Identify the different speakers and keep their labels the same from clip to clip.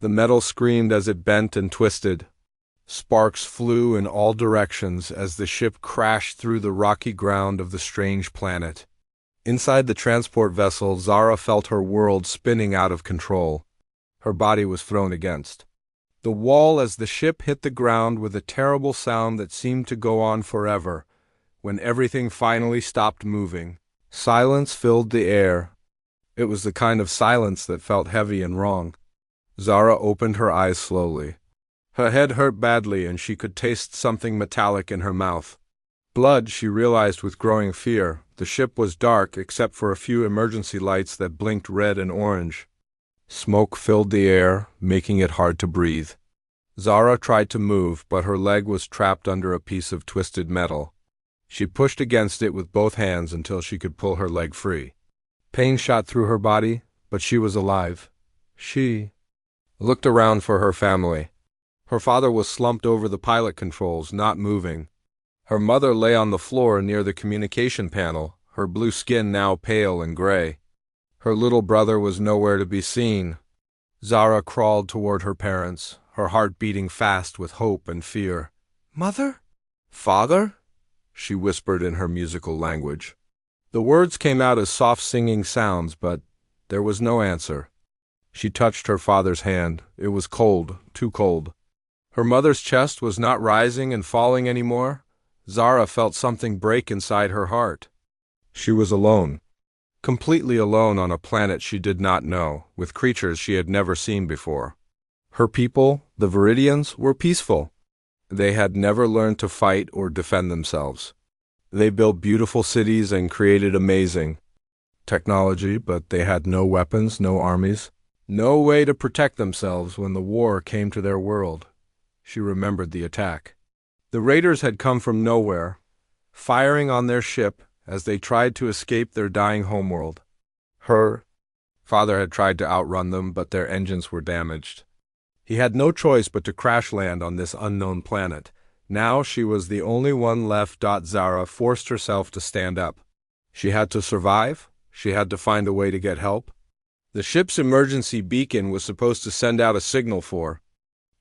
Speaker 1: The metal screamed as it bent and twisted. Sparks flew in all directions as the ship crashed through the rocky ground of the strange planet. Inside the transport vessel, Zara felt her world spinning out of control. Her body was thrown against the wall as the ship hit the ground with a terrible sound that seemed to go on forever. When everything finally stopped moving, silence filled the air. It was the kind of silence that felt heavy and wrong. Zara opened her eyes slowly. Her head hurt badly and she could taste something metallic in her mouth. Blood, she realized with growing fear. The ship was dark except for a few emergency lights that blinked red and orange. Smoke filled the air, making it hard to breathe. Zara tried to move, but her leg was trapped under a piece of twisted metal. She pushed against it with both hands until she could pull her leg free. Pain shot through her body, but she was alive. She looked around for her family. Her father was slumped over the pilot controls, not moving. Her mother lay on the floor near the communication panel, her blue skin now pale and gray. Her little brother was nowhere to be seen. Zara crawled toward her parents, her heart beating fast with hope and fear. "Mother? Father?" she whispered in her musical language. The words came out as soft singing sounds, but there was no answer. She touched her father's hand. It was cold, too cold. Her mother's chest was not rising and falling anymore. Zara felt something break inside her heart. She was alone. Completely alone on a planet she did not know, with creatures she had never seen before. Her people, the Viridians, were peaceful. They had never learned to fight or defend themselves. They built beautiful cities and created amazing technology, but they had no weapons, no armies, no way to protect themselves when the war came to their world. She remembered the attack. The raiders had come from nowhere, firing on their ship as they tried to escape their dying homeworld. Her father had tried to outrun them, but their engines were damaged. He had no choice but to crash land on this unknown planet. Now she was the only one left. Zara forced herself to stand up. She had to survive. She had to find a way to get help. The ship's emergency beacon was supposed to send out a signal for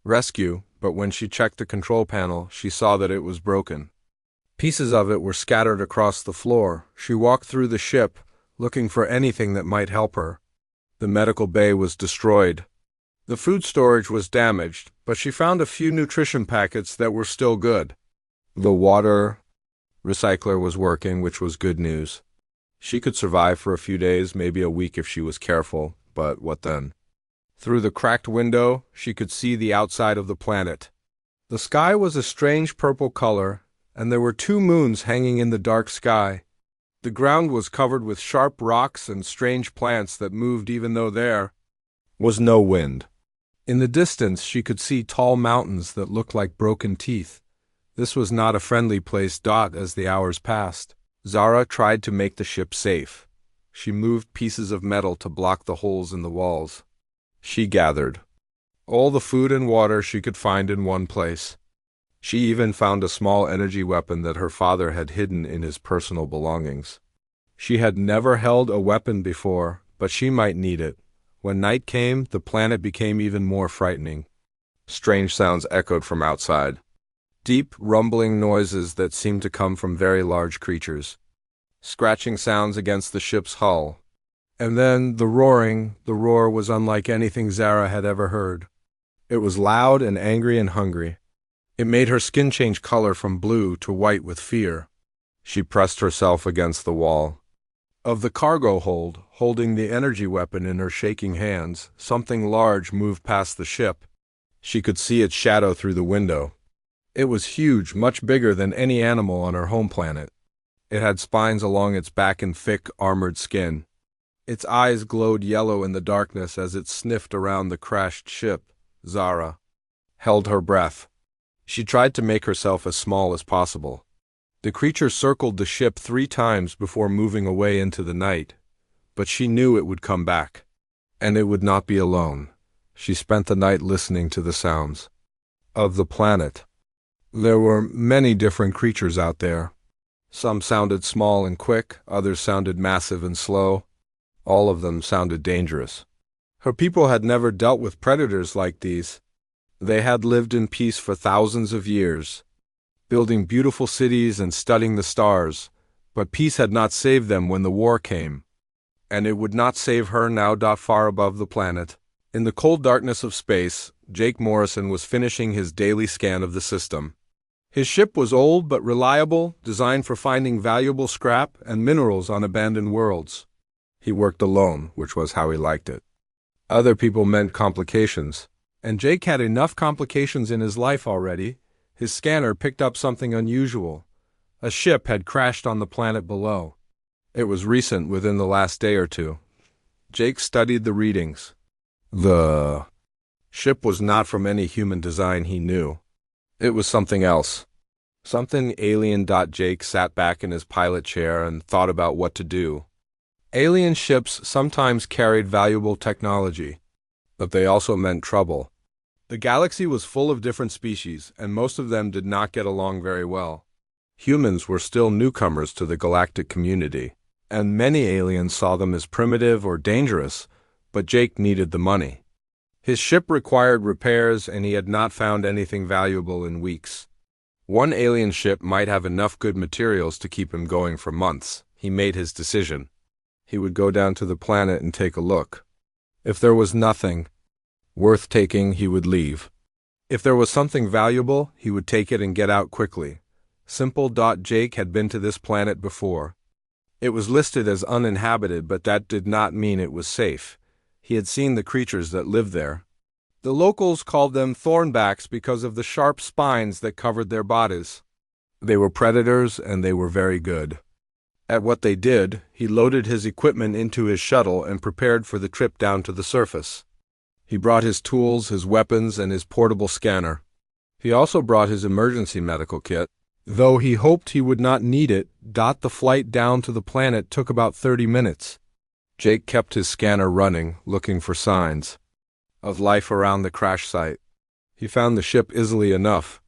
Speaker 1: rescue, but when she checked the control panel, she saw that it was broken. Pieces of it were scattered across the floor. She walked through the ship, looking for anything that might help her. The medical bay was destroyed. The food storage was damaged, but she found a few nutrition packets that were still good. The water recycler was working, which was good news. She could survive for a few days, maybe a week if she was careful, but what then? Through the cracked window, she could see the outside of the planet. The sky was a strange purple color, and there were 2 moons hanging in the dark sky. The ground was covered with sharp rocks and strange plants that moved even though there was no wind. In the distance, she could see tall mountains that looked like broken teeth. This was not a friendly place. As the hours passed, Zara tried to make the ship safe. She moved pieces of metal to block the holes in the walls. She gathered all the food and water she could find in one place. She even found a small energy weapon that her father had hidden in his personal belongings. She had never held a weapon before, but she might need it. When night came, the planet became even more frightening. Strange sounds echoed from outside. Deep, rumbling noises that seemed to come from very large creatures. Scratching sounds against the ship's hull. And then the roaring. The roar was unlike anything Zara had ever heard. It was loud and angry and hungry. It made her skin change color from blue to white with fear. She pressed herself against the wall of the cargo hold, holding the energy weapon in her shaking hands. Something large moved past the ship. She could see its shadow through the window. It was huge, much bigger than any animal on her home planet. It had spines along its back and thick, armored skin. Its eyes glowed yellow in the darkness as it sniffed around the crashed ship. Zara held her breath. She tried to make herself as small as possible. The creature circled the ship 3 times before moving away into the night, but she knew it would come back, and it would not be alone. She spent the night listening to the sounds of the planet. There were many different creatures out there. Some sounded small and quick, others sounded massive and slow. All of them sounded dangerous. Her people had never dealt with predators like these. They had lived in peace for thousands of years, building beautiful cities and studying the stars, but peace had not saved them when the war came. And it would not save her now. Far above the planet, in the cold darkness of space, Jake Morrison was finishing his daily scan of the system. His ship was old but reliable, designed for finding valuable scrap and minerals on abandoned worlds. He worked alone, which was how he liked it. Other people meant complications, and Jake had enough complications in his life already. His scanner picked up something unusual. A ship had crashed on the planet below. It was recent, within the last day or two. Jake studied the readings. The ship was not from any human design he knew. It was something else. Something alien. Jake sat back in his pilot chair and thought about what to do. Alien ships sometimes carried valuable technology, but they also meant trouble. The galaxy was full of different species, and most of them did not get along very well. Humans were still newcomers to the galactic community, and many aliens saw them as primitive or dangerous, but Jake needed the money. His ship required repairs, and he had not found anything valuable in weeks. One alien ship might have enough good materials to keep him going for months. He made his decision. He would go down to the planet and take a look. If there was nothing worth taking, he would leave. If there was something valuable, he would take it and get out quickly. Simple. Jake had been to this planet before. It was listed as uninhabited, but that did not mean it was safe. He had seen the creatures that lived there. The locals called them thornbacks because of the sharp spines that covered their bodies. They were predators, and they were very good at what they did. He loaded his equipment into his shuttle and prepared for the trip down to the surface. He brought his tools, his weapons, and his portable scanner. He also brought his emergency medical kit, though he hoped he would not need it. The flight down to the planet took about 30 minutes. Jake kept his scanner running, looking for signs of life around the crash site. He found the ship easily enough.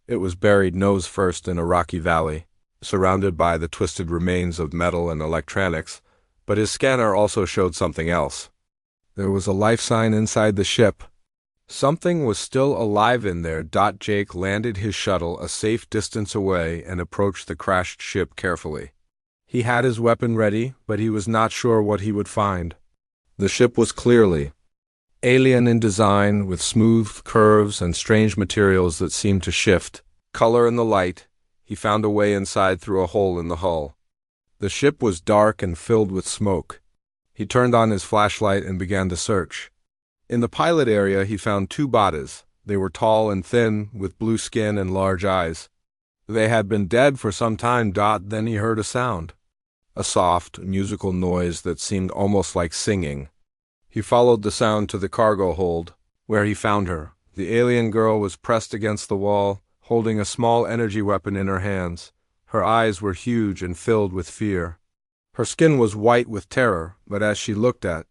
Speaker 1: It was buried nose first in a rocky valley, surrounded by the twisted remains of metal and electronics, but his scanner also showed something else. There was a life sign inside the ship. Something was still alive in there. Jake landed his shuttle a safe distance away and approached the crashed ship carefully. He had his weapon ready, but he was not sure what he would find. The ship was clearly alien in design, with smooth curves and strange materials that seemed to shift color in the light. He found a way inside through a hole in the hull. The ship was dark and filled with smoke. He turned on his flashlight and began to search. In the pilot area, he found two bodies. They were tall and thin, with blue skin and large eyes. They had been dead for some time. Then he heard a sound. A soft, musical noise that seemed almost like singing. He followed the sound to the cargo hold, where he found her. The alien girl was pressed against the wall, holding a small energy weapon in her hands. Her eyes were huge and filled with fear. Her skin was white with terror, but as she looked at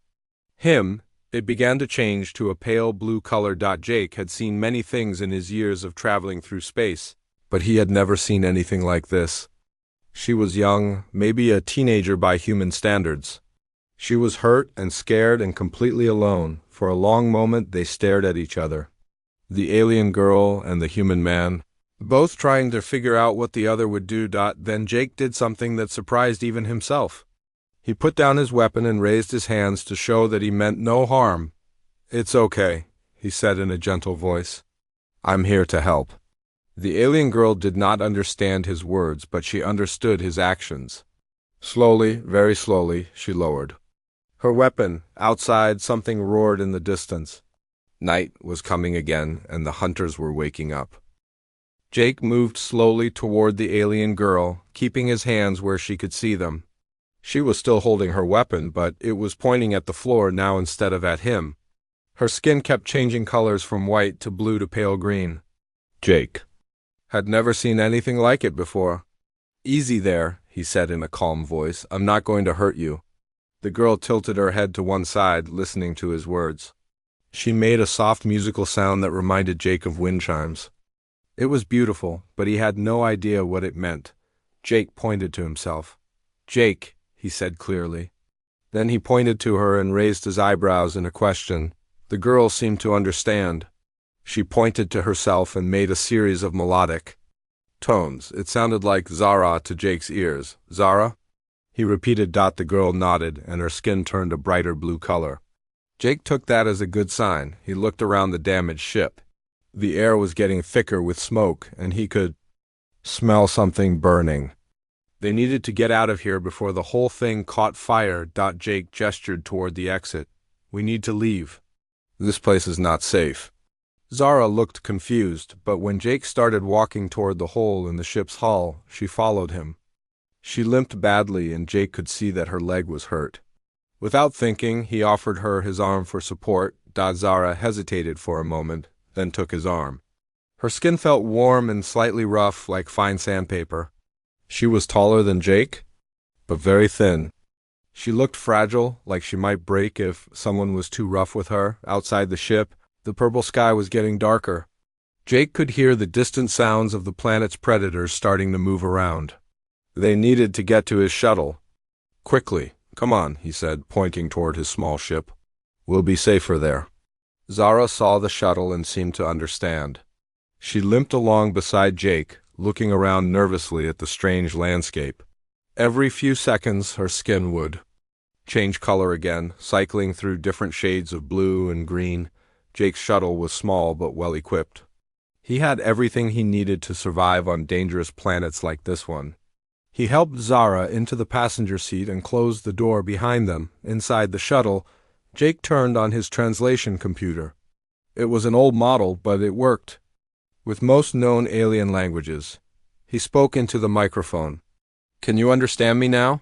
Speaker 1: him, it began to change to a pale blue color. Jake had seen many things in his years of traveling through space, but he had never seen anything like this. She was young, maybe a teenager by human standards. She was hurt and scared and completely alone. For a long moment they stared at each other. The alien girl and the human man, both trying to figure out what the other would do. Then Jake did something that surprised even himself. He put down his weapon and raised his hands to show that he meant no harm. "It's okay," he said in a gentle voice. "I'm here to help." The alien girl did not understand his words, but she understood his actions. Slowly, very slowly, she lowered her weapon. Outside, something roared in the distance. Night was coming again, and the hunters were waking up. Jake moved slowly toward the alien girl, keeping his hands where she could see them. She was still holding her weapon, but it was pointing at the floor now instead of at him. Her skin kept changing colors from white to blue to pale green. Jake had never seen anything like it before. "Easy there," he said in a calm voice. "I'm not going to hurt you." The girl tilted her head to one side, listening to his words. She made a soft musical sound that reminded Jake of wind chimes. It was beautiful, but he had no idea what it meant. Jake pointed to himself. "Jake," he said clearly. Then he pointed to her and raised his eyebrows in a question. The girl seemed to understand. She pointed to herself and made a series of melodic tones. It sounded like Zara to Jake's ears. Zara? He repeated. The girl nodded, and her skin turned a brighter blue color. Jake took that as a good sign. He looked around the damaged ship. The air was getting thicker with smoke, and he could smell something burning. They needed to get out of here before the whole thing caught fire. Jake gestured toward the exit. We need to leave. This place is not safe. Zara looked confused, but when Jake started walking toward the hole in the ship's hull, she followed him. She limped badly, and Jake could see that her leg was hurt. Without thinking, he offered her his arm for support. Zara hesitated for a moment, then took his arm. Her skin felt warm and slightly rough, like fine sandpaper. She was taller than Jake, but very thin. She looked fragile, like she might break if someone was too rough with her. Outside the ship, the purple sky was getting darker. Jake could hear the distant sounds of the planet's predators starting to move around. They needed to get to his shuttle. Quickly. Come on, he said, pointing toward his small ship. We'll be safer there. Zara saw the shuttle and seemed to understand. She limped along beside Jake, looking around nervously at the strange landscape. Every few seconds, her skin would change color again, cycling through different shades of blue and green. Jake's shuttle was small but well-equipped. He had everything he needed to survive on dangerous planets like this one. He helped Zara into the passenger seat and closed the door behind them. Inside the shuttle, Jake turned on his translation computer. It was an old model, but it worked with most known alien languages. He spoke into the microphone. Can you understand me now?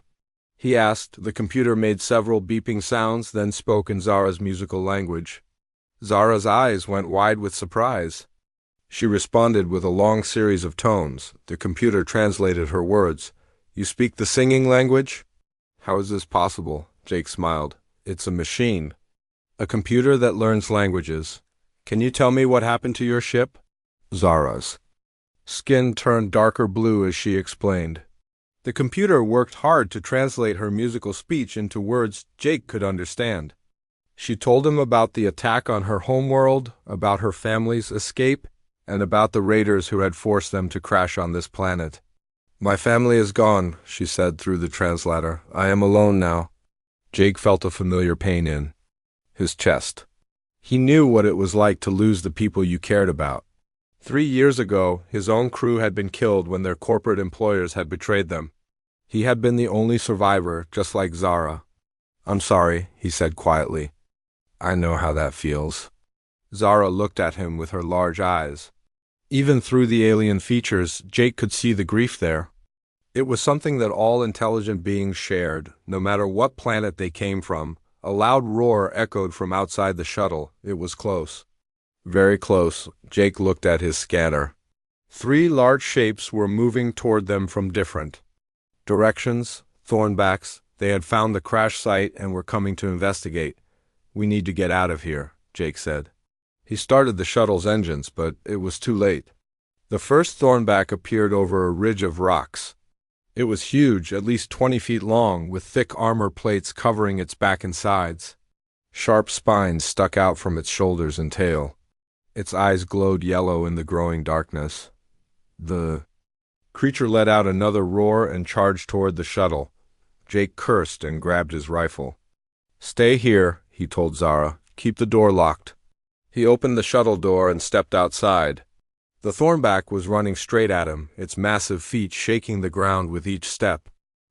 Speaker 1: He asked. The computer made several beeping sounds, then spoke in Zara's musical language. Zara's eyes went wide with surprise. She responded with a long series of tones. The computer translated her words. You speak the singing language? How is this possible? Jake smiled. It's a machine. A computer that learns languages. Can you tell me what happened to your ship? Zara's skin turned darker blue as she explained. The computer worked hard to translate her musical speech into words Jake could understand. She told him about the attack on her homeworld, about her family's escape, and about the raiders who had forced them to crash on this planet. My family is gone, she said through the translator. I am alone now. Jake felt a familiar pain in his chest. He knew what it was like to lose the people you cared about. 3 years ago, his own crew had been killed when their corporate employers had betrayed them. He had been the only survivor, just like Zara. I'm sorry, he said quietly. I know how that feels. Zara looked at him with her large eyes. Even through the alien features, Jake could see the grief there. It was something that all intelligent beings shared, no matter what planet they came from. A loud roar echoed from outside the shuttle. It was close. Very close. Jake looked at his scanner. 3 large shapes were moving toward them from different directions. Thornbacks. They had found the crash site and were coming to investigate. We need to get out of here, Jake said. He started the shuttle's engines, but it was too late. The first thornback appeared over a ridge of rocks. It was huge, at least 20 feet long, with thick armor plates covering its back and sides. Sharp spines stuck out from its shoulders and tail. Its eyes glowed yellow in the growing darkness. The creature let out another roar and charged toward the shuttle. Jake cursed and grabbed his rifle. Stay here, he told Zara. Keep the door locked. He opened the shuttle door and stepped outside. The thornback was running straight at him, its massive feet shaking the ground with each step.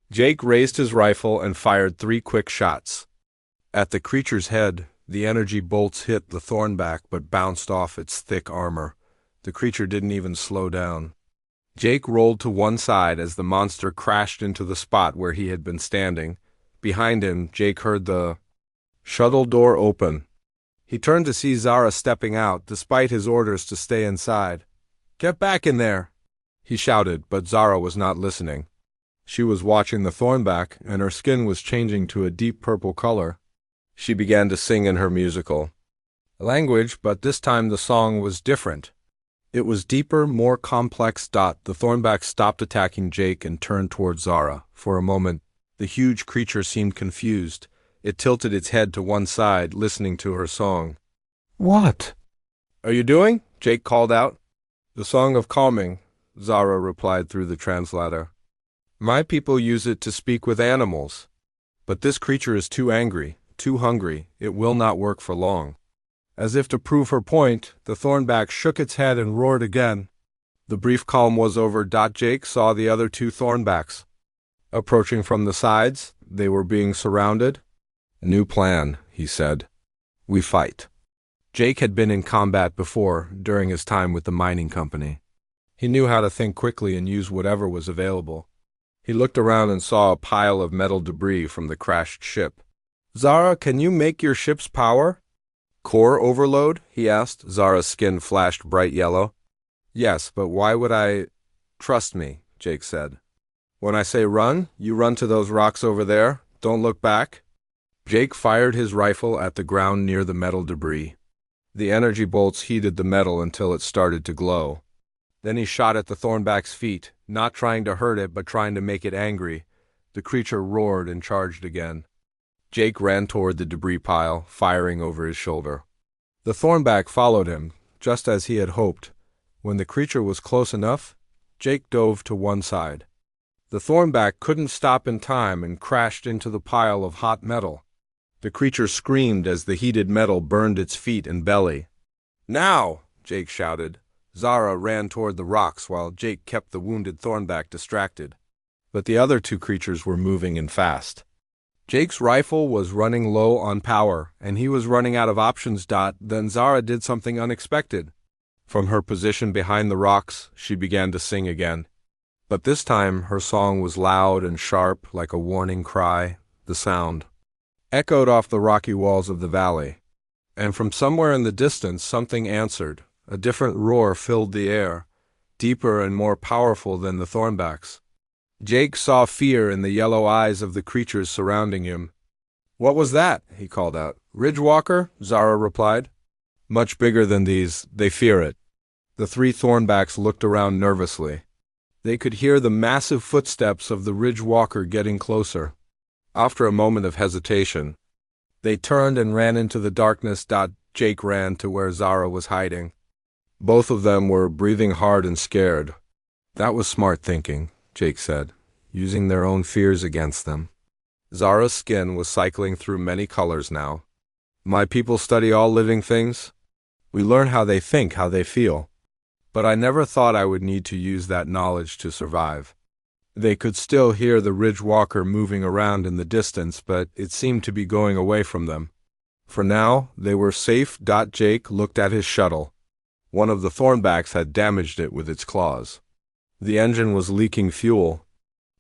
Speaker 1: Jake raised his rifle and fired 3 quick shots. At the creature's head, the energy bolts hit the thornback but bounced off its thick armor. The creature didn't even slow down. Jake rolled to one side as the monster crashed into the spot where he had been standing. Behind him, Jake heard the shuttle door open. He turned to see Zara stepping out, despite his orders to stay inside. Get back in there, he shouted, but Zara was not listening. She was watching the thornback, and her skin was changing to a deep purple color. She began to sing in her musical language, but this time the song was different. It was deeper, more complex. The thornback stopped attacking Jake and turned toward Zara. For a moment, the huge creature seemed confused. It tilted its head to one side, listening to her song.
Speaker 2: What
Speaker 1: "Are you doing?" Jake called out. "The song of calming," Zara replied through the translator. "My people use it to speak with animals. But this creature is too angry, too hungry. It will not work for long." As if to prove her point, the thornback shook its head and roared again. The brief calm was over. Jake saw the other two thornbacks approaching from the sides. They were being surrounded. "New plan," he said. "We fight." Jake had been in combat before, during his time with the mining company. He knew how to think quickly and use whatever was available. He looked around and saw a pile of metal debris from the crashed ship. "Zara, can you make your ship's power?" "Core overload?" he asked. Zara's skin flashed bright yellow. "Yes, but why would I—" "Trust me," Jake said. "When I say run, you run to those rocks over there. Don't look back." Jake fired his rifle at the ground near the metal debris. The energy bolts heated the metal until it started to glow. Then he shot at the thornback's feet, not trying to hurt it but trying to make it angry. The creature roared and charged again. Jake ran toward the debris pile, firing over his shoulder. The thornback followed him, just as he had hoped. When the creature was close enough, Jake dove to one side. The thornback couldn't stop in time and crashed into the pile of hot metal. The creature screamed as the heated metal burned its feet and belly. "Now!" Jake shouted. Zara ran toward the rocks while Jake kept the wounded thornback distracted. But the other two creatures were moving and fast. Jake's rifle was running low on power, and he was running out of options. Then Zara did something unexpected. From her position behind the rocks, she began to sing again. But this time her song was loud and sharp, like a warning cry. The sound echoed off the rocky walls of the valley. And from somewhere in the distance something answered. A different roar filled the air, deeper and more powerful than the thornbacks. Jake saw fear in the yellow eyes of the creatures surrounding him. "What was that?" he called out. "Ridgewalker?" Zara replied. "Much bigger than these. They fear it." The three thornbacks looked around nervously. They could hear the massive footsteps of the Ridgewalker getting closer. After a moment of hesitation, they turned and ran into the darkness. Jake ran to where Zara was hiding. Both of them were breathing hard and scared. "That was smart thinking," Jake said, "using their own fears against them." Zara's skin was cycling through many colors now. "My people study all living things. We learn how they think, how they feel. But I never thought I would need to use that knowledge to survive." They could still hear the Ridgewalker moving around in the distance, but it seemed to be going away from them. For now, they were safe. Jake looked at his shuttle. One of the thornbacks had damaged it with its claws. The engine was leaking fuel,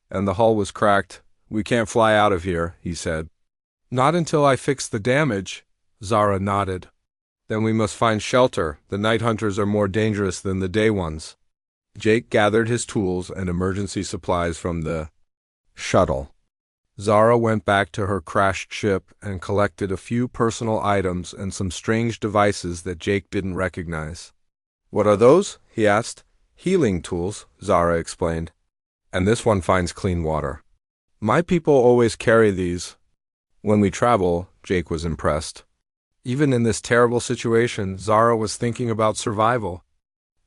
Speaker 1: and the hull was cracked. "We can't fly out of here," he said. "Not until I fix the damage," Zara nodded. "Then we must find shelter. The night hunters are more dangerous than the day ones." Jake gathered his tools and emergency supplies from the shuttle. Zara went back to her crashed ship and collected a few personal items and some strange devices that Jake didn't recognize. "What are those?" he asked. "Healing tools," Zara explained. "And this one finds clean water. My people always carry these when we travel." Jake was impressed. Even in this terrible situation, Zara was thinking about survival.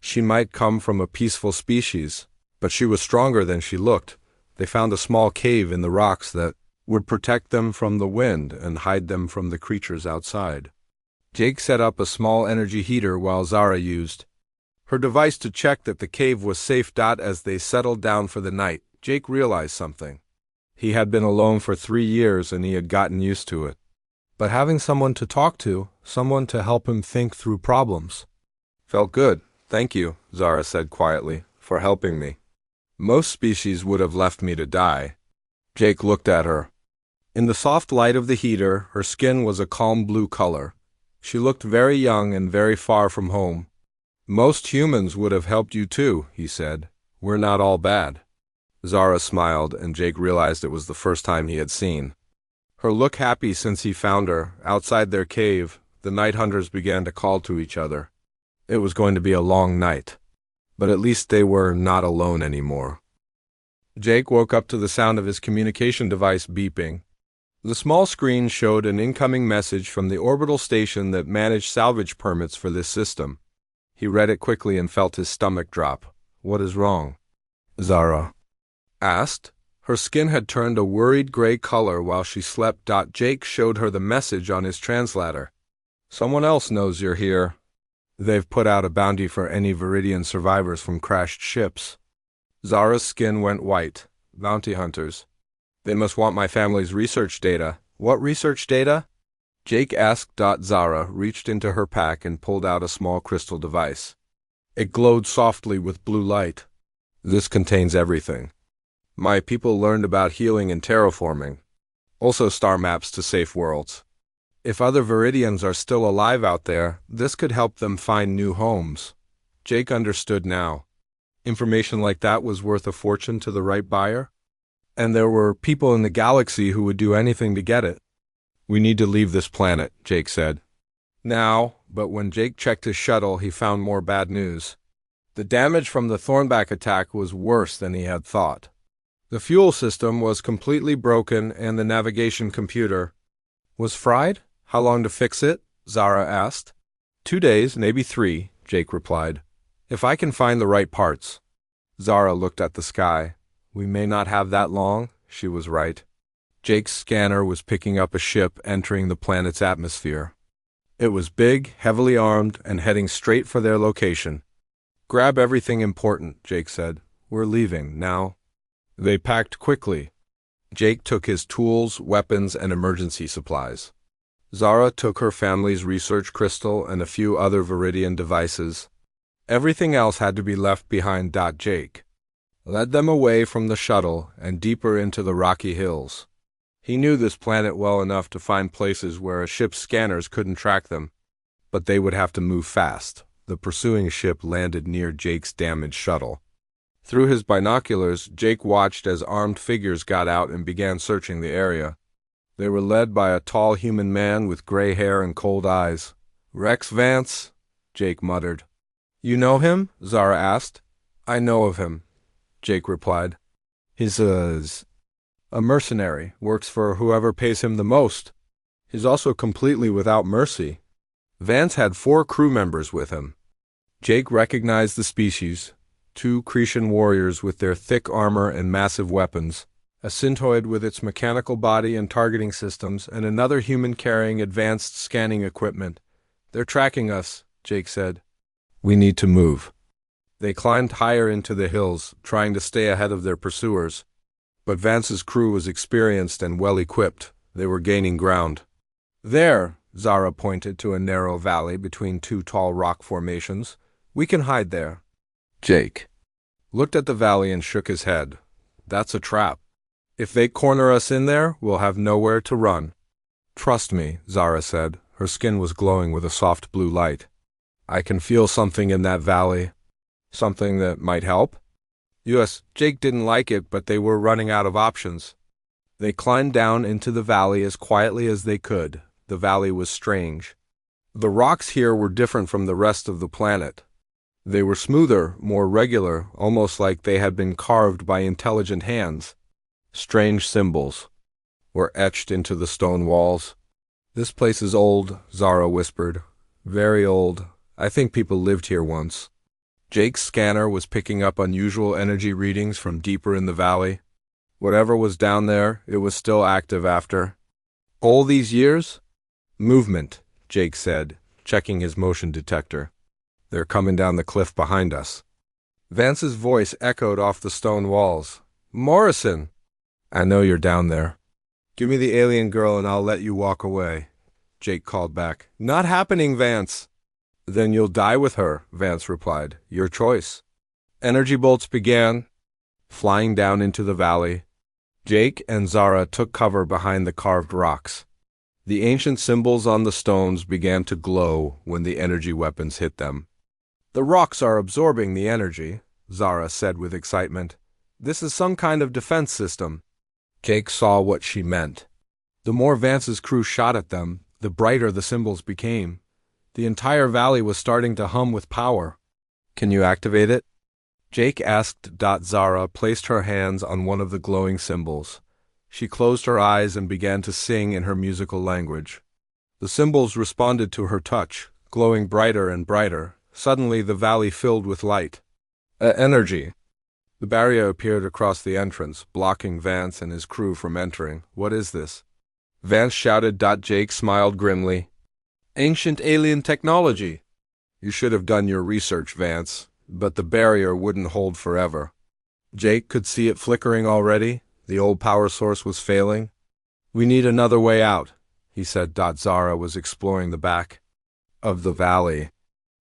Speaker 1: She might come from a peaceful species, but she was stronger than she looked. They found a small cave in the rocks that would protect them from the wind and hide them from the creatures outside. Jake set up a small energy heater while Zara used her device to check that the cave was safe. As they settled down for the night, Jake realized something. He had been alone for 3 years and he had gotten used to it. But having someone to talk to, someone to help him think through problems, felt good. "Thank you," Zara said quietly, "for helping me. Most species would have left me to die." Jake looked at her. In the soft light of the heater, her skin was a calm blue color. She looked very young and very far from home. "Most humans would have helped you too," he said. "We're not all bad." Zara smiled, and Jake realized it was the first time he had seen her look happy since he found her. Outside their cave, the night hunters began to call to each other. It was going to be a long night, but at least they were not alone anymore. Jake woke up to the sound of his communication device beeping. The small screen showed an incoming message from the orbital station that managed salvage permits for this system. He read it quickly and felt his stomach drop. "What is wrong?" Zara asked. Her skin had turned a worried gray color while she slept. Jake showed her the message on his translator. "Someone else knows you're here. They've put out a bounty for any Viridian survivors from crashed ships." Zara's skin went white. "Bounty hunters. They must want my family's research data." "What research data?" Jake asked. Zara reached into her pack and pulled out a small crystal device. It glowed softly with blue light. "This contains everything. My people learned about healing and terraforming. Also star maps to safe worlds. If other Viridians are still alive out there, this could help them find new homes." Jake understood now. Information like that was worth a fortune to the right buyer. And there were people in the galaxy who would do anything to get it. "We need to leave this planet," Jake said. Now, but when Jake checked his shuttle, he found more bad news. The damage from the Thornback attack was worse than he had thought. The fuel system was completely broken and the navigation computer was fried. "How long to fix it?" Zara asked. 2 days, maybe 3, Jake replied. "If I can find the right parts." Zara looked at the sky. "We may not have that long." She was right. Jake's scanner was picking up a ship entering the planet's atmosphere. It was big, heavily armed, and heading straight for their location. "Grab everything important," Jake said. "We're leaving now." They packed quickly. Jake took his tools, weapons, and emergency supplies. Zara took her family's research crystal and a few other Viridian devices. Everything else had to be left behind. Jake led them away from the shuttle and deeper into the rocky hills. He knew this planet well enough to find places where a ship's scanners couldn't track them, but they would have to move fast. The pursuing ship landed near Jake's damaged shuttle. Through his binoculars, Jake watched as armed figures got out and began searching the area. They were led by a tall human man with gray hair and cold eyes. "Rex Vance," Jake muttered. "You know him?" Zara asked. "I know of him," Jake replied. "He's a mercenary, works for whoever pays him the most. He's also completely without mercy." Vance had 4 crew members with him. Jake recognized the species: 2 Cretan warriors with their thick armor and massive weapons, a synthoid with its mechanical body and targeting systems, and another human carrying advanced scanning equipment. "They're tracking us," Jake said. "We need to move." They climbed higher into the hills, trying to stay ahead of their pursuers. But Vance's crew was experienced and well-equipped. They were gaining ground. "There," Zara pointed to a narrow valley between 2 tall rock formations. "We can hide there." Jake looked at the valley and shook his head. "That's a trap. If they corner us in there, we'll have nowhere to run." "Trust me," Zara said. Her skin was glowing with a soft blue light. "I can feel something in that valley. Something that might help?" Yes, Jake didn't like it, but they were running out of options. They climbed down into the valley as quietly as they could. The valley was strange. The rocks here were different from the rest of the planet. They were smoother, more regular, almost like they had been carved by intelligent hands. Strange symbols were etched into the stone walls. "This place is old," Zara whispered. "Very old. I think people lived here once." Jake's scanner was picking up unusual energy readings from deeper in the valley. Whatever was down there, it was still active after all these years. "Movement," Jake said, checking his motion detector. "They're coming down the cliff behind us." Vance's voice echoed off the stone walls. "Morrison!" "I know you're down there. Give me the alien girl and I'll let you walk away," Jake called back. "Not happening, Vance." "Then you'll die with her," Vance replied. "Your choice." Energy bolts began flying down into the valley. Jake and Zara took cover behind the carved rocks. The ancient symbols on the stones began to glow when the energy weapons hit them. "The rocks are absorbing the energy," Zara said with excitement. "This is some kind of defense system." Jake saw what she meant. The more Vance's crew shot at them, the brighter the symbols became. The entire valley was starting to hum with power. "Can you activate it?" Jake asked. Zara placed her hands on one of the glowing symbols. She closed her eyes and began to sing in her musical language. The symbols responded to her touch, glowing brighter and brighter. Suddenly the valley filled with light. Energy. The barrier appeared across the entrance, blocking Vance and his crew from entering. What is this? Vance shouted. Jake smiled grimly. Ancient alien technology. You should have done your research, Vance, but the barrier wouldn't hold forever. Jake could see it flickering already. The old power source was failing. We need another way out, he said. Zara was exploring the back of the valley.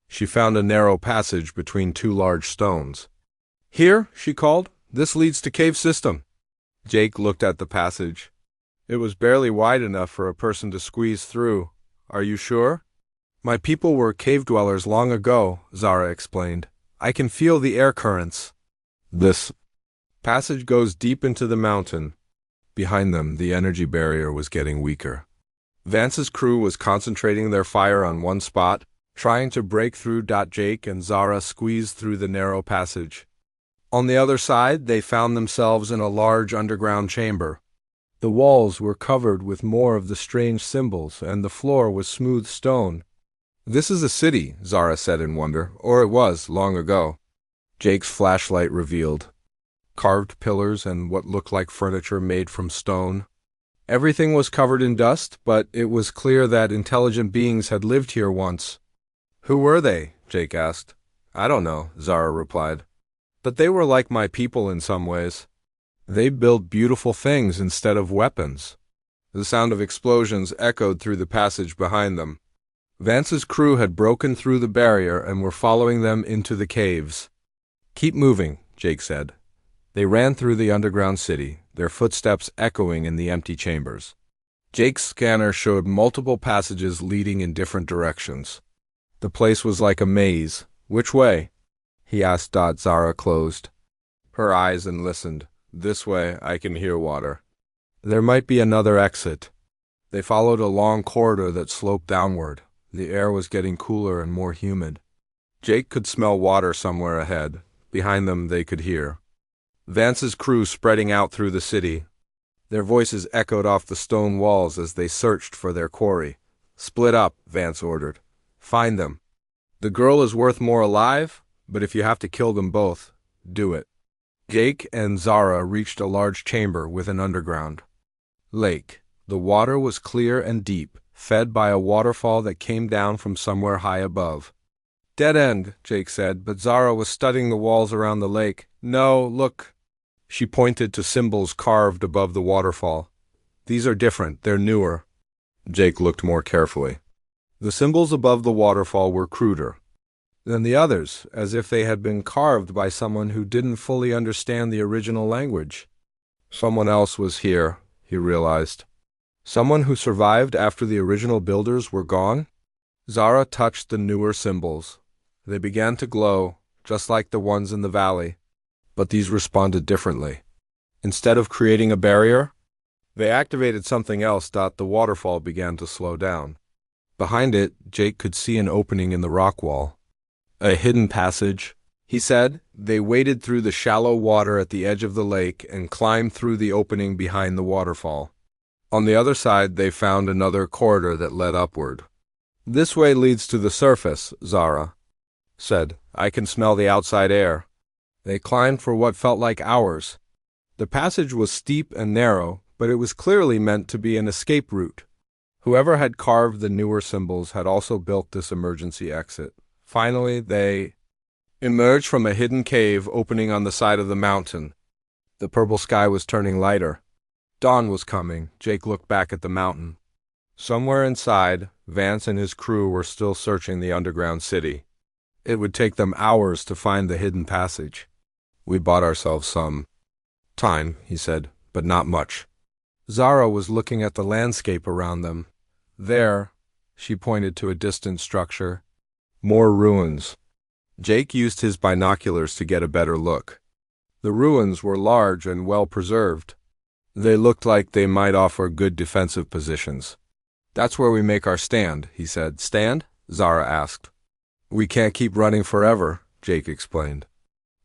Speaker 1: She found a narrow passage between two large stones. Here, she called. This leads to cave system. Jake looked at the passage. It was barely wide enough for a person to squeeze through. Are you sure? My people were cave dwellers long ago, Zara explained. I can feel the air currents. This passage goes deep into the mountain. Behind them, the energy barrier was getting weaker. Vance's crew was concentrating their fire on one spot, trying to break through. Jake and Zara squeezed through the narrow passage. On the other side, they found themselves in a large underground chamber. The walls were covered with more of the strange symbols, and the floor was smooth stone. This is a city, Zara said in wonder, or it was, long ago. Jake's flashlight revealed carved pillars and what looked like furniture made from stone. Everything was covered in dust, but it was clear that intelligent beings had lived here once. Who were they? Jake asked. I don't know, Zara replied. But they were like my people in some ways. They built beautiful things instead of weapons. The sound of explosions echoed through the passage behind them. Vance's crew had broken through the barrier and were following them into the caves. Keep moving, Jake said. They ran through the underground city, their footsteps echoing in the empty chambers. Jake's scanner showed multiple passages leading in different directions. The place was like a maze. Which way? He asked. Zara closed her eyes and listened. This way, I can hear water. There might be another exit. They followed a long corridor that sloped downward. The air was getting cooler and more humid. Jake could smell water somewhere ahead. Behind them, they could hear Vance's crew spreading out through the city. Their voices echoed off the stone walls as they searched for their quarry. Split up, Vance ordered. Find them. The girl is worth more alive, but if you have to kill them both, do it. Jake and Zara reached a large chamber with an underground lake. The water was clear and deep, fed by a waterfall that came down from somewhere high above. Dead end, Jake said, but Zara was studying the walls around the lake. No, look. She pointed to symbols carved above the waterfall. These are different, they're newer. Jake looked more carefully. The symbols above the waterfall were cruder than the others, as if they had been carved by someone who didn't fully understand the original language. Someone else was here, he realized. Someone who survived after the original builders were gone? Zara touched the newer symbols. They began to glow, just like the ones in the valley. But these responded differently. Instead of creating a barrier, they activated something else. The waterfall began to slow down. Behind it, Jake could see an opening in the rock wall. A hidden passage, he said. They waded through the shallow water at the edge of the lake and climbed through the opening behind the waterfall. On the other side, they found another corridor that led upward. This way leads to the surface, Zara said. I can smell the outside air. They climbed for what felt like hours. The passage was steep and narrow, but it was clearly meant to be an escape route. Whoever had carved the newer symbols had also built this emergency exit. Finally, they emerged from a hidden cave opening on the side of the mountain. The purple sky was turning lighter. Dawn was coming. Jake looked back at the mountain. Somewhere inside, Vance and his crew were still searching the underground city. It would take them hours to find the hidden passage. We bought ourselves some time, he said, but not much. Zara was looking at the landscape around them. There, she pointed to a distant structure. More ruins. Jake used his binoculars to get a better look. The ruins were large and well preserved. They looked like they might offer good defensive positions. That's where we make our stand, he said. Stand? Zara asked. We can't keep running forever, Jake explained.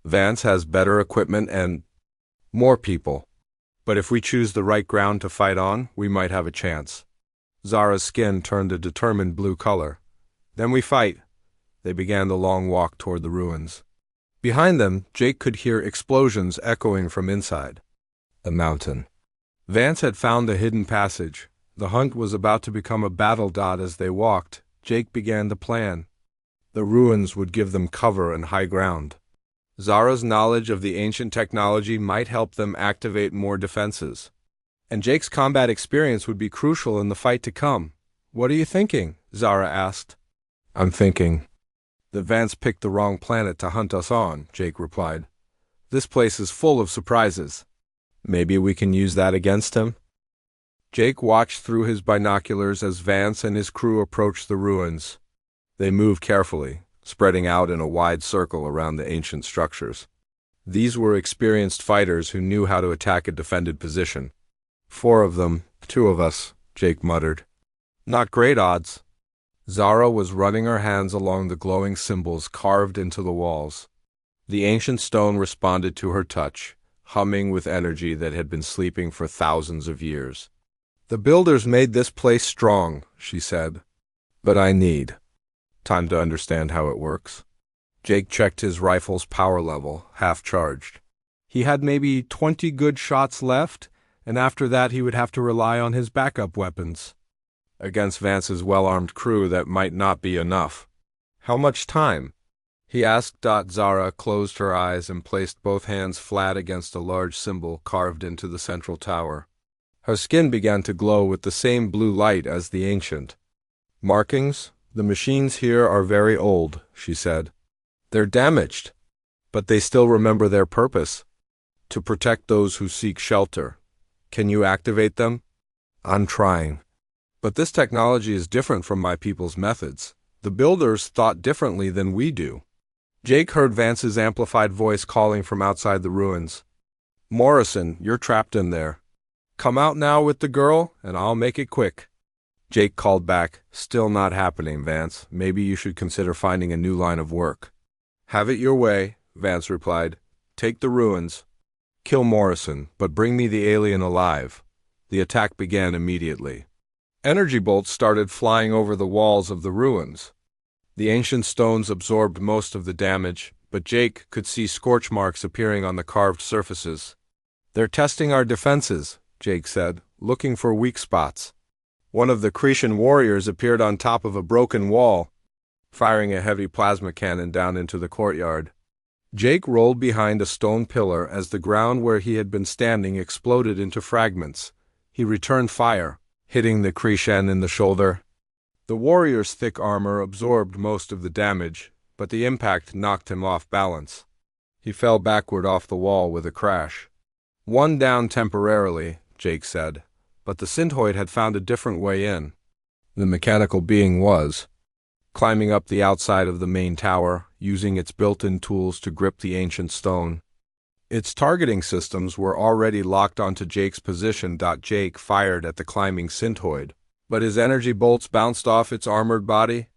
Speaker 1: Vance has better equipment and more people. But if we choose the right ground to fight on, we might have a chance. Zara's skin turned a determined blue color. Then we fight. They began the long walk toward the ruins. Behind them, Jake could hear explosions echoing from inside. A mountain. Vance had found the hidden passage. The hunt was about to become a battle. As they walked, Jake began to plan. The ruins would give them cover and high ground. Zara's knowledge of the ancient technology might help them activate more defenses. And Jake's combat experience would be crucial in the fight to come. "What are you thinking?" Zara asked. "I'm thinking that Vance picked the wrong planet to hunt us on," Jake replied. "This place is full of surprises. Maybe we can use that against him?" Jake watched through his binoculars as Vance and his crew approached the ruins. They moved carefully, spreading out in a wide circle around the ancient structures. These were experienced fighters who knew how to attack a defended position. "4 of them, 2 of us," Jake muttered. "Not great odds." Zara was running her hands along the glowing symbols carved into the walls. The ancient stone responded to her touch, humming with energy that had been sleeping for thousands of years. "The builders made this place strong," she said. "But I need time to understand how it works." Jake checked his rifle's power level, half charged. He had maybe 20 good shots left, and after that he would have to rely on his backup weapons. Against Vance's well-armed crew, that might not be enough. "How much time?" he asked. Zara closed her eyes and placed both hands flat against a large symbol carved into the central tower. Her skin began to glow with the same blue light as the ancient. "Markings? The machines here are very old," she said. "They're damaged, but they still remember their purpose: to protect those who seek shelter. Can you activate them?" "I'm trying. But this technology is different from my people's methods. The builders thought differently than we do." Jake heard Vance's amplified voice calling from outside the ruins. "Morrison, you're trapped in there. Come out now with the girl, and I'll make it quick." Jake called back, "Still not happening, Vance. Maybe you should consider finding a new line of work." "Have it your way," Vance replied. "Take the ruins. Kill Morrison, but bring me the alien alive." The attack began immediately. Energy bolts started flying over the walls of the ruins. The ancient stones absorbed most of the damage, but Jake could see scorch marks appearing on the carved surfaces. "They're testing our defenses," Jake said, looking for weak spots. One of the Cretan warriors appeared on top of a broken wall, firing a heavy plasma cannon down into the courtyard. Jake rolled behind a stone pillar as the ground where he had been standing exploded into fragments. He returned fire, hitting the Cretan in the shoulder. The warrior's thick armor absorbed most of the damage, but the impact knocked him off balance. He fell backward off the wall with a crash. "One down temporarily," Jake said, but the Synthoid had found a different way in. The mechanical being was climbing up the outside of the main tower, using its built-in tools to grip the ancient stone. Its targeting systems were already locked onto Jake's position. Jake fired at the climbing Synthoid, but his energy bolts bounced off its armored body.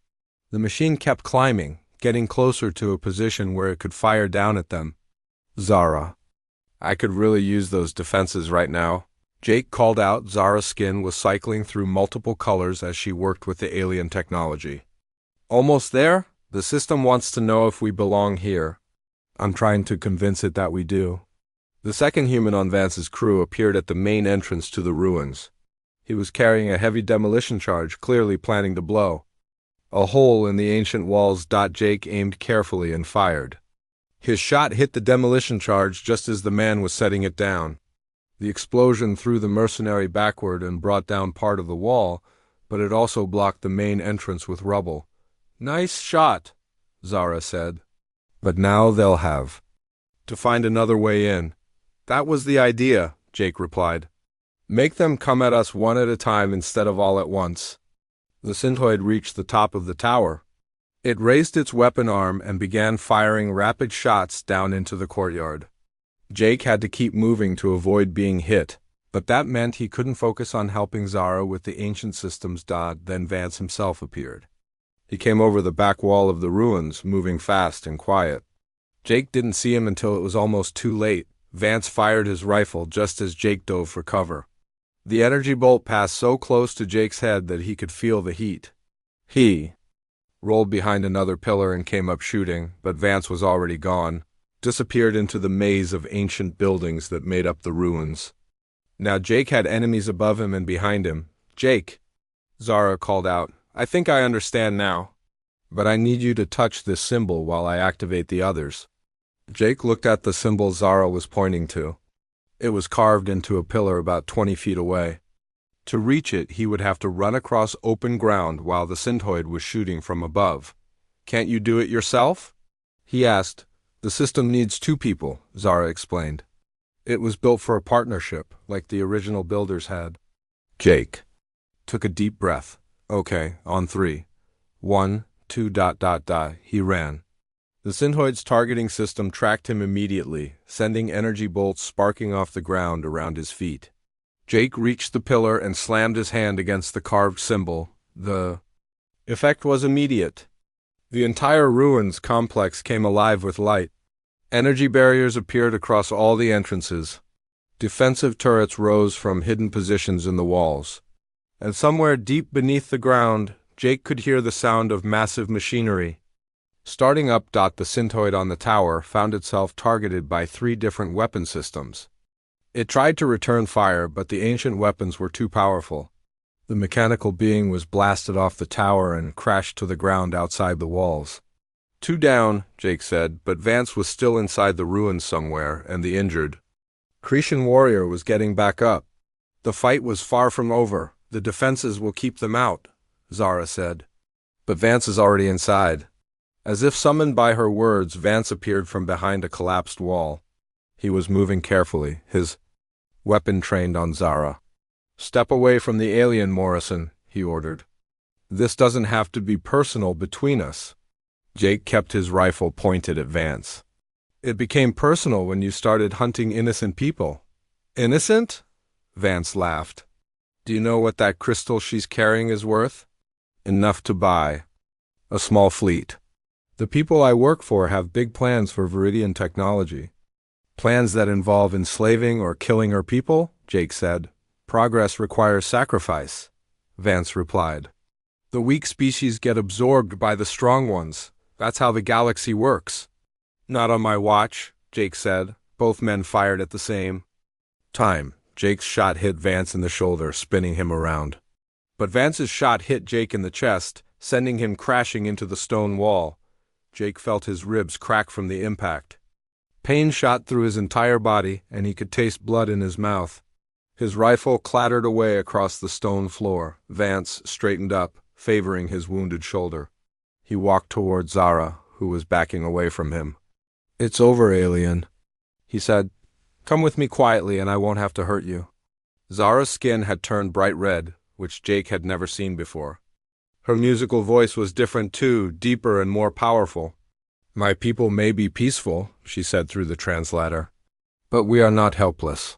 Speaker 1: The machine kept climbing, getting closer to a position where it could fire down at them. "Zara, I could really use those defenses right now," Jake called out. Zara's skin was cycling through multiple colors as she worked with the alien technology. "Almost there? The system wants to know if we belong here. I'm trying to convince it that we do." The second human on Vance's crew appeared at the main entrance to the ruins. He was carrying a heavy demolition charge, clearly planning to blow a hole in the ancient walls. Jake aimed carefully and fired. His shot hit the demolition charge just as the man was setting it down. The explosion threw the mercenary backward and brought down part of the wall, but it also blocked the main entrance with rubble. "Nice shot," Zara said. "But now they'll have to find another way in." "That was the idea," Jake replied. "Make them come at us one at a time instead of all at once." The Synthoid reached the top of the tower. It raised its weapon arm and began firing rapid shots down into the courtyard. Jake had to keep moving to avoid being hit, but that meant he couldn't focus on helping Zara with the ancient systems. Then Vance himself appeared. He came over the back wall of the ruins, moving fast and quiet. Jake didn't see him until it was almost too late. Vance fired his rifle just as Jake dove for cover. The energy bolt passed so close to Jake's head that he could feel the heat. He rolled behind another pillar and came up shooting, but Vance was already gone, disappeared into the maze of ancient buildings that made up the ruins. Now Jake had enemies above him and behind him. "Jake," Zara called out, "I think I understand now. But I need you to touch this symbol while I activate the others." Jake looked at the symbol Zara was pointing to. It was carved into a pillar about 20 feet away. To reach it, he would have to run across open ground while the synthoid was shooting from above. "Can't you do it yourself?" he asked. "The system needs 2 people, Zara explained. It was built for a partnership, like the original builders had. Jake took a deep breath. "Okay, on 3. 1, 2, ... He ran. The synthoid's targeting system tracked him immediately, sending energy bolts sparking off the ground around his feet. Jake reached the pillar and slammed his hand against the carved symbol. The effect was immediate. The entire ruins complex came alive with light. Energy barriers appeared across all the entrances. Defensive turrets rose from hidden positions in the walls. And somewhere deep beneath the ground, Jake could hear the sound of massive machinery. Starting up, the synthoid on the tower found itself targeted by 3 different weapon systems. It tried to return fire, but the ancient weapons were too powerful. The mechanical being was blasted off the tower and crashed to the ground outside the walls. 2 down, Jake said, but Vance was still inside the ruins somewhere, and the injured Cretan warrior was getting back up. "The fight was far from over. The defenses will keep them out," Zara said. "But Vance is already inside." As if summoned by her words, Vance appeared from behind a collapsed wall. He was moving carefully, his weapon trained on Zara. "Step away from the alien, Morrison," he ordered. "This doesn't have to be personal between us." Jake kept his rifle pointed at Vance. "It became personal when you started hunting innocent people." "Innocent?" Vance laughed. "Do you know what that crystal she's carrying is worth?" "Enough to buy a small fleet. The people I work for have big plans for Viridian technology." "Plans that involve enslaving or killing our people?" Jake said. "Progress requires sacrifice," Vance replied. "The weak species get absorbed by the strong ones. That's how the galaxy works." "Not on my watch," Jake said. Both men fired at the same time. Jake's shot hit Vance in the shoulder, spinning him around. But Vance's shot hit Jake in the chest, sending him crashing into the stone wall. Jake felt his ribs crack from the impact. Pain shot through his entire body, and he could taste blood in his mouth. His rifle clattered away across the stone floor. Vance straightened up, favoring his wounded shoulder. He walked toward Zara, who was backing away from him. "It's over, alien," he said. "Come with me quietly and I won't have to hurt you." Zara's skin had turned bright red, which Jake had never seen before. Her musical voice was different too, deeper and more powerful. "My people may be peaceful," she said through the translator, "but we are not helpless."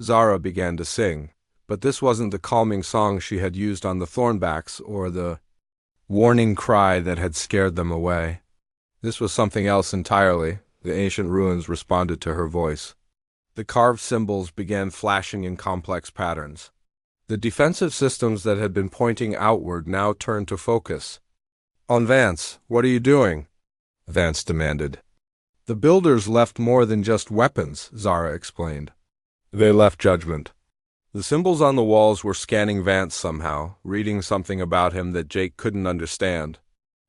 Speaker 1: Zara began to sing, but this wasn't the calming song she had used on the Thornbacks or the warning cry that had scared them away. This was something else entirely. The ancient ruins responded to her voice. The carved symbols began flashing in complex patterns. The defensive systems that had been pointing outward now turned to focus. "On Vance, what are you doing?" Vance demanded. "The builders left more than just weapons," Zara explained. "They left judgment." The symbols on the walls were scanning Vance somehow, reading something about him that Jake couldn't understand.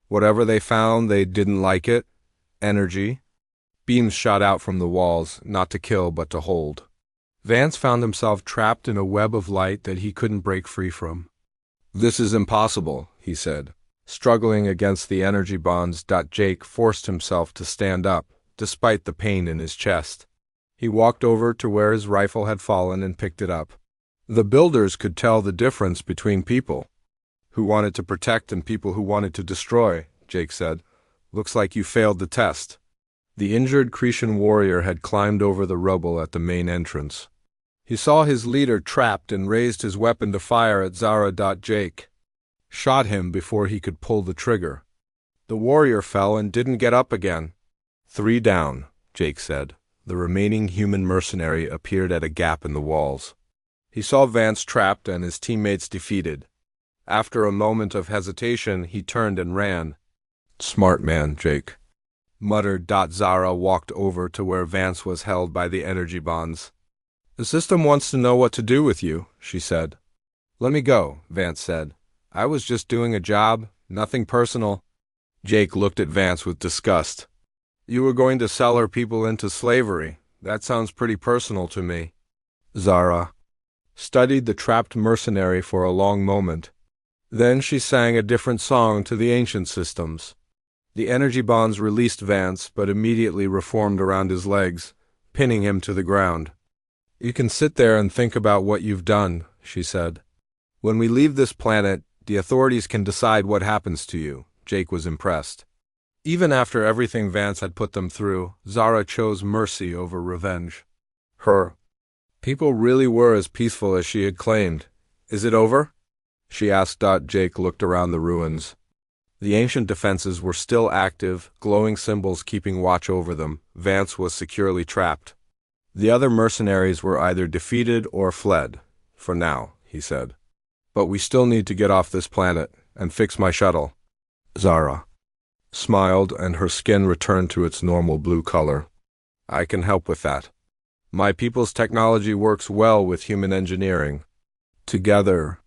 Speaker 1: Whatever they found, they didn't like it. Energy. Beams shot out from the walls, not to kill but to hold. Vance found himself trapped in a web of light that he couldn't break free from. "This is impossible," he said, struggling against the energy bonds. Jake forced himself to stand up, despite the pain in his chest. He walked over to where his rifle had fallen and picked it up. The builders could tell the difference between people who wanted to protect and people who wanted to destroy, Jake said. "Looks like you failed the test." The injured Cretan warrior had climbed over the rubble at the main entrance. He saw his leader trapped and raised his weapon to fire at Zara. Jake shot him before he could pull the trigger. The warrior fell and didn't get up again. "3 down, Jake said. the remaining human mercenary appeared at a gap in the walls. He saw Vance trapped and his teammates defeated. After a moment of hesitation, he turned and ran. "Smart man, Jake," muttered. Zara walked over to where Vance was held by the energy bonds. "The system wants to know what to do with you," she said. "Let me go," Vance said. "I was just doing a job, nothing personal." Jake looked at Vance with disgust. "You were going to sell our people into slavery. That sounds pretty personal to me." Zara studied the trapped mercenary for a long moment. Then she sang a different song to the ancient systems. The energy bonds released Vance, but immediately reformed around his legs, pinning him to the ground. "You can sit there and think about what you've done," she said. "When we leave this planet, the authorities can decide what happens to you." Jake was impressed. Even after everything Vance had put them through, Zara chose mercy over revenge. Her people really were as peaceful as she had claimed. "Is it over?" she asked. Jake looked around the ruins. The ancient defenses were still active, glowing symbols keeping watch over them. Vance was securely trapped. The other mercenaries were either defeated or fled. "For now," he said. "But we still need to get off this planet and fix my shuttle." Zara smiled, and her skin returned to its normal blue color. "I can help with that. My people's technology works well with human engineering." Together.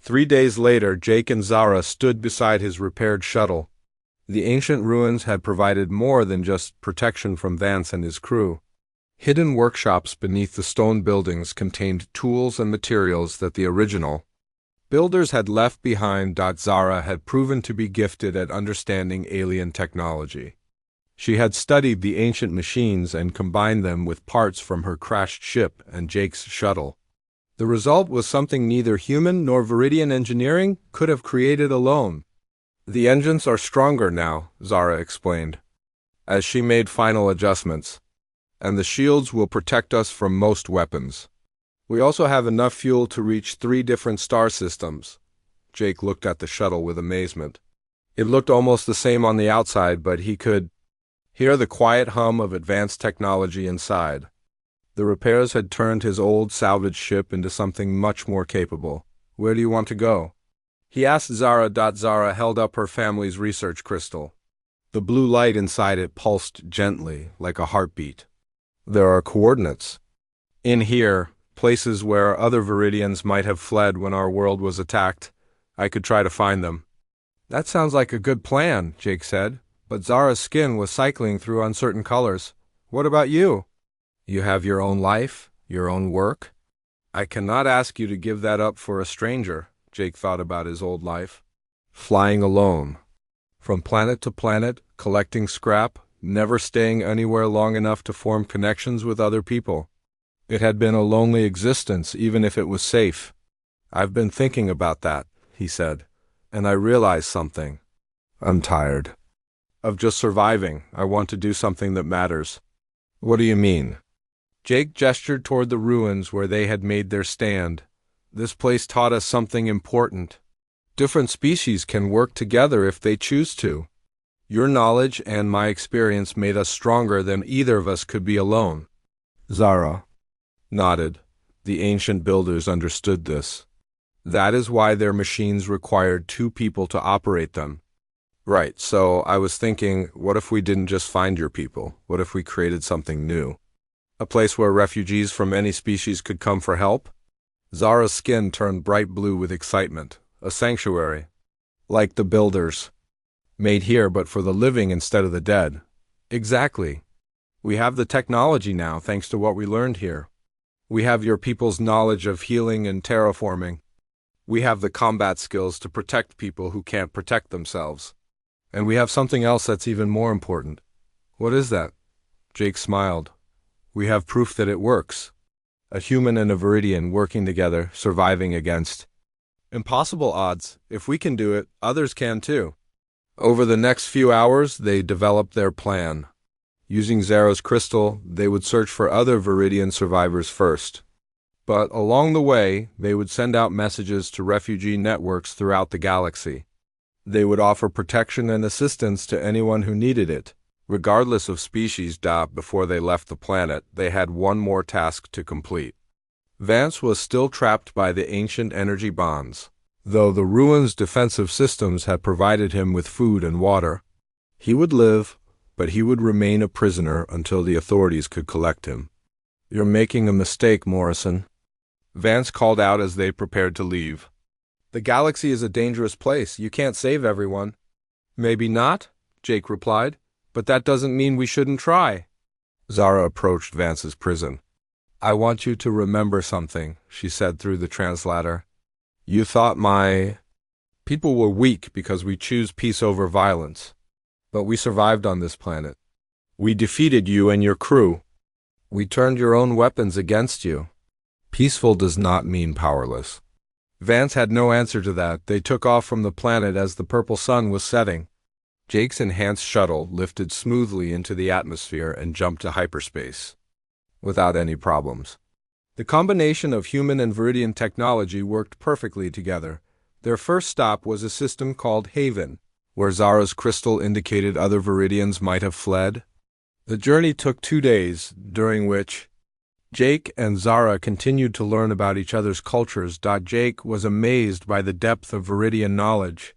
Speaker 1: 3 days later, Jake and Zara stood beside his repaired shuttle. The ancient ruins had provided more than just protection from Vance and his crew. Hidden workshops beneath the stone buildings contained tools and materials that the original builders had left behind. Zara had proven to be gifted at understanding alien technology. She had studied the ancient machines and combined them with parts from her crashed ship and Jake's shuttle. The result was something neither human nor Viridian engineering could have created alone. "The engines are stronger now," Zara explained, as she made final adjustments, "and the shields will protect us from most weapons. We also have enough fuel to reach 3 different star systems." Jake looked at the shuttle with amazement. It looked almost the same on the outside, but he could hear the quiet hum of advanced technology inside. The repairs had turned his old salvage ship into something much more capable. "Where do you want to go?" he asked Zara. Zara held up her family's research crystal. The blue light inside it pulsed gently, like a heartbeat. "There are coordinates in here, places where other Viridians might have fled when our world was attacked. I could try to find them." "That sounds like a good plan," Jake said, but Zara's skin was cycling through uncertain colors. "What about you? You have your own life, your own work." "I cannot ask you to give that up for a stranger." Jake thought about his old life. Flying alone, from planet to planet, collecting scrap, never staying anywhere long enough to form connections with other people. It had been a lonely existence, even if it was safe. "I've been thinking about that," he said, "and I realized something. I'm tired of just surviving. I want to do something that matters." "What do you mean?" Jake gestured toward the ruins where they had made their stand. "This place taught us something important. Different species can work together if they choose to. Your knowledge and my experience made us stronger than either of us could be alone." Zara nodded. The ancient builders understood this. That is why their machines required 2 people to operate them. "Right, so I was thinking, what if we didn't just find your people? What if we created something new? A place where refugees from any species could come for help?" Zara's skin turned bright blue with excitement. "A sanctuary, like the builders. Made here but for the living instead of the dead." "Exactly. We have the technology now, thanks to what we learned here. We have your people's knowledge of healing and terraforming. We have the combat skills to protect people who can't protect themselves. And we have something else that's even more important." "What is that?" Jake smiled. "We have proof that it works. A human and a Viridian working together, surviving against impossible odds. If we can do it, others can too." Over the next few hours, they developed their plan. Using Zara's crystal, they would search for other Viridian survivors first. But along the way, they would send out messages to refugee networks throughout the galaxy. They would offer protection and assistance to anyone who needed it. Regardless of species, before they left the planet, they had one more task to complete. Vance was still trapped by the ancient energy bonds. Though the ruins' defensive systems had provided him with food and water, he would live, but he would remain a prisoner until the authorities could collect him. "You're making a mistake, Morrison," Vance called out as they prepared to leave. "The galaxy is a dangerous place. You can't save everyone." "Maybe not," Jake replied, "but that doesn't mean we shouldn't try." Zara approached Vance's prison. "I want you to remember something," she said through the translator. "You thought my people were weak because we choose peace over violence. But we survived on this planet. We defeated you and your crew. We turned your own weapons against you. Peaceful does not mean powerless." Vance had no answer to that. They took off from the planet as the purple sun was setting. Jake's enhanced shuttle lifted smoothly into the atmosphere and jumped to hyperspace without any problems. The combination of human and Viridian technology worked perfectly together. Their first stop was a system called Haven, where Zara's crystal indicated other Viridians might have fled. The journey took 2 days, during which Jake and Zara continued to learn about each other's cultures. Jake was amazed by the depth of Viridian knowledge.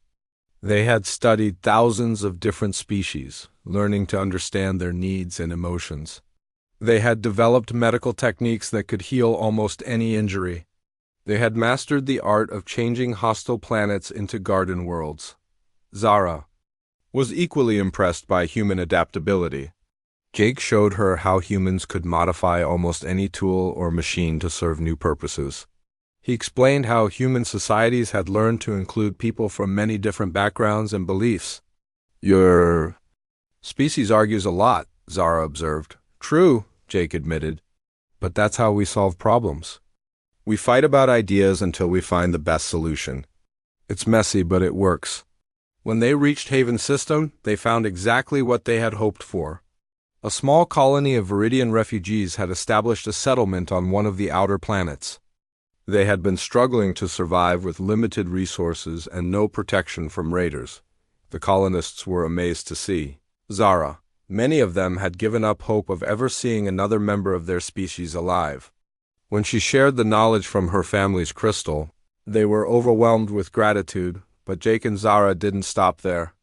Speaker 1: They had studied thousands of different species, learning to understand their needs and emotions. They had developed medical techniques that could heal almost any injury. They had mastered the art of changing hostile planets into garden worlds. Zara was equally impressed by human adaptability. Jake showed her how humans could modify almost any tool or machine to serve new purposes. He explained how human societies had learned to include people from many different backgrounds and beliefs. "Your species argues a lot," Zara observed. "True," Jake admitted, "but that's how we solve problems. We fight about ideas until we find the best solution. It's messy, but it works." When they reached Haven System, they found exactly what they had hoped for. A small colony of Viridian refugees had established a settlement on one of the outer planets. They had been struggling to survive with limited resources and no protection from raiders. The colonists were amazed to see Zara. Many of them had given up hope of ever seeing another member of their species alive. When she shared the knowledge from her family's crystal, they were overwhelmed with gratitude, but Jake and Zara didn't stop there.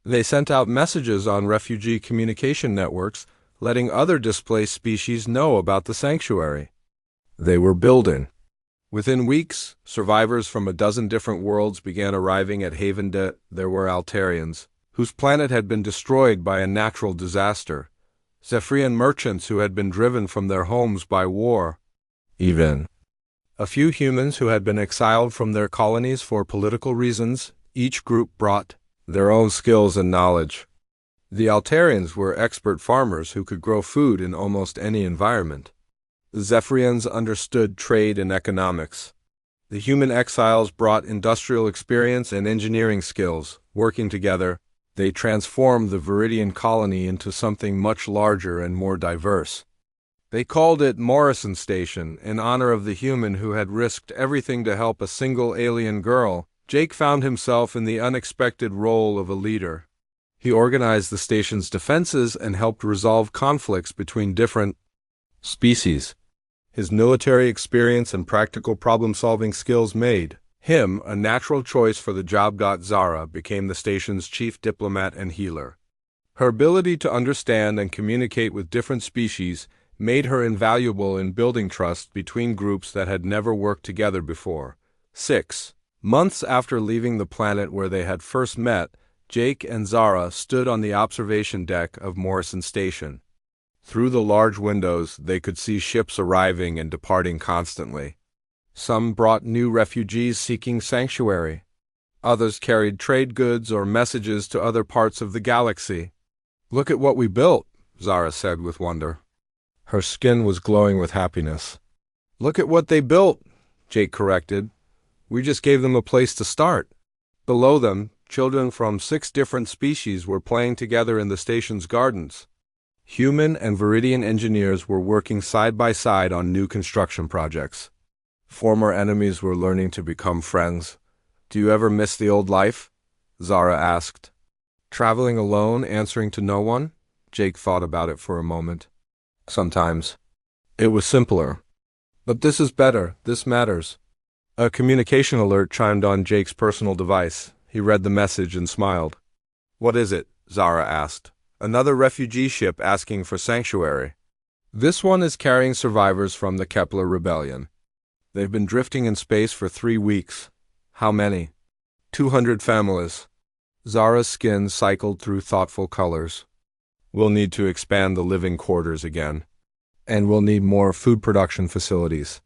Speaker 1: They sent out messages on refugee communication networks, letting other displaced species know about the sanctuary. They were building. Within weeks, survivors from a dozen different worlds began arriving at Haven. There were Altarians, whose planet had been destroyed by a natural disaster, Zephyrian merchants who had been driven from their homes by war, even a few humans who had been exiled from their colonies for political reasons. Each group brought their own skills and knowledge. The Altarians were expert farmers who could grow food in almost any environment. The Zephyrians understood trade and economics. The human exiles brought industrial experience and engineering skills. Working together, they transformed the Viridian colony into something much larger and more diverse. They called it Morrison Station, in honor of the human who had risked everything to help a single alien girl. Jake found himself in the unexpected role of a leader. He organized the station's defenses and helped resolve conflicts between different species. His military experience and practical problem-solving skills made him a natural choice for the job. Zara became the station's chief diplomat and healer. Her ability to understand and communicate with different species made her invaluable in building trust between groups that had never worked together before. 6 months after leaving the planet where they had first met, Jake and Zara stood on the observation deck of Morrison Station. Through the large windows, they could see ships arriving and departing constantly. Some brought new refugees seeking sanctuary. Others carried trade goods or messages to other parts of the galaxy. "Look at what we built," Zara said with wonder. Her skin was glowing with happiness. "Look at what they built," Jake corrected. "We just gave them a place to start." Below them, children from 6 different species were playing together in the station's gardens. Human and Viridian engineers were working side by side on new construction projects. Former enemies were learning to become friends. "Do you ever miss the old life?" Zara asked. "Traveling alone, answering to no one?" Jake thought about it for a moment. Sometimes it was simpler. But this is better. This matters. A communication alert chimed on Jake's personal device. He read the message and smiled. "What is it?" Zara asked. "Another refugee ship asking for sanctuary. This one is carrying survivors from the Kepler Rebellion. They've been drifting in space for 3 weeks. How many? 200 families." Zara's skin cycled through thoughtful colors. "We'll need to expand the living quarters again. And we'll need more food production facilities."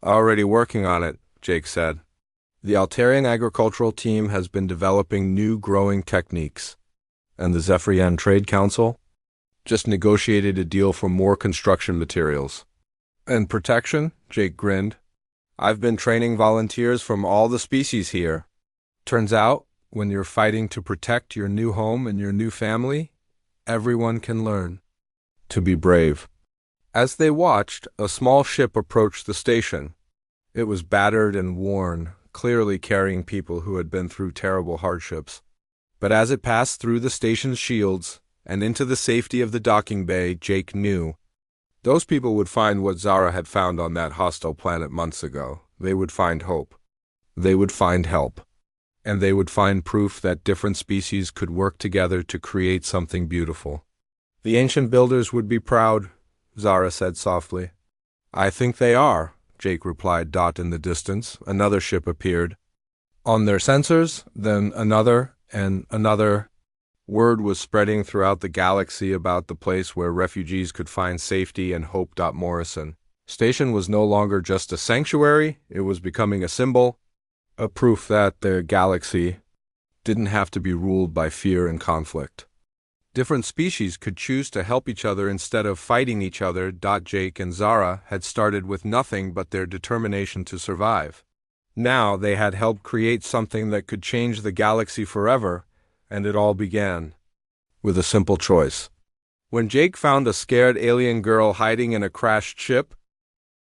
Speaker 1: "Already working on it," Jake said. "The Altarian agricultural team has been developing new growing techniques. And the Zephyrian Trade Council just negotiated a deal for more construction materials." "And protection?" Jake grinned. "I've been training volunteers from all the species here. Turns out, when you're fighting to protect your new home and your new family, everyone can learn to be brave." As they watched, a small ship approached the station. It was battered and worn, clearly carrying people who had been through terrible hardships. But as it passed through the station's shields and into the safety of the docking bay, Jake knew those people would find what Zara had found on that hostile planet months ago. They would find hope. They would find help. And they would find proof that different species could work together to create something beautiful. "The ancient builders would be proud," Zara said softly. "I think they are," Jake replied. In the distance, another ship appeared. On their sensors, then another, and another. Word was spreading throughout the galaxy about the place where refugees could find safety and hope. Morrison Station was no longer just a sanctuary, it was becoming a symbol, a proof that the galaxy didn't have to be ruled by fear and conflict. Different species could choose to help each other instead of fighting each other. Jake and Zara had started with nothing but their determination to survive. Now they had helped create something that could change the galaxy forever, and it all began with a simple choice. When Jake found a scared alien girl hiding in a crashed ship,